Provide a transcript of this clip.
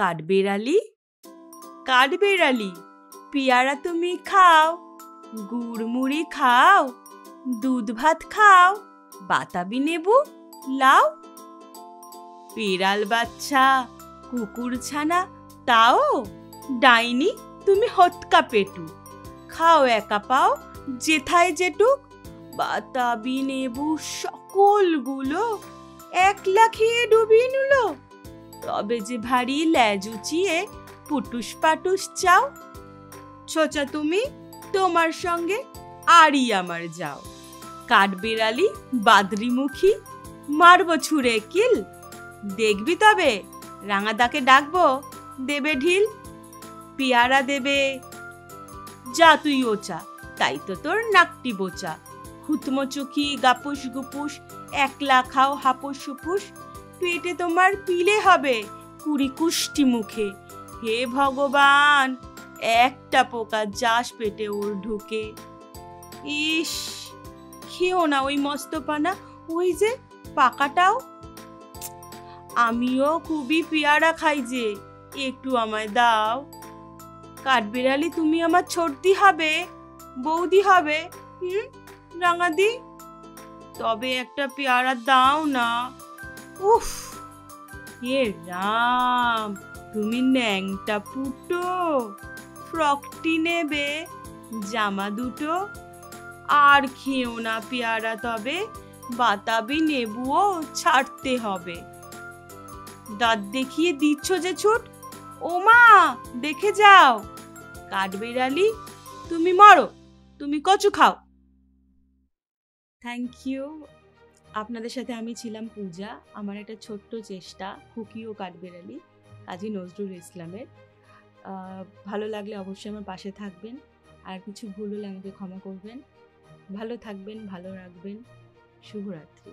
কাঠবেড়ালি, কাঠবেড়ালি, পেয়ারা তুমি খাও, গুড় মুড়ি খাও, দুধ ভাত খাও, বাতাবি নেবু লাও। বিড়াল বাচ্চা, কুকুর ছানা, তাও ডাইনি তুমি হটকা পেটু, খাও একা পাও যেথায় যেটুক, বাতাবি নেবু সকলগুলো একলা খেয়ে ডুবিয়ে নিল। তবে যে ভারী ল্যাজ উঁচিয়ে পুটুস পাটুস চাও, ছোচা তুমি তোমার সঙ্গে আরই আমার যাও। কাঠবেড়ালি বাদরিমুখী, মারব ছুঁড়ে কিল, দেখবি তবে রাঙাদাকে ডাকবো দেবে ঢিল। পেয়ারা দেবে, যা তুই ওচা, তাই তো তোর নাকটি বোচা, হুতমচুকি গাপুস গুপুস, একলা খাও হাপুস হুপুস, পেটে তোমার পিলে হবে কুড়ি কুষ্টি মুখে। হে ভগবান, একটা পোকা যাস পেটে ওর ঢুকে। ইস, খেও না ওই মস্তপানা, ওই যে পাকাটাও। আমিও খুবই পেয়ারা খাই যে, একটু আমায় দাও। কাঠবেড়ালি তুমি আমার ছোটদি হবে, বৌদি হবে, রাঙাদি, তবে একটা পেয়ারা দাও না। উফ, হে রাম, তুমি ন্যাংটা পুটো, ফ্রকটি নেবে, জামা দুটো, আর খেও না পেয়ারা তবে, বাতাবি নেবুও ছাড়তে হবে। দাঁত দেখিয়ে দিচ্ছ যে ছুট, ও মা দেখে যাও। কাঠবেড়ালি তুমি মরো, তুমি কচু খাও। Thank you. আপনাদের সাথে আমি ছিলাম পূজা। আমার একটা ছোট্ট চেষ্টা খুকি ও কাঠবেড়ালি, কাজী নজরুল ইসলামের। ভালো লাগলে অবশ্যই আমার পাশে থাকবেন, আর কিছু ভুল হলে আমাকে ক্ষমা করবেন। ভালো থাকবেন, ভালো রাখবেন। শুভরাত্রি।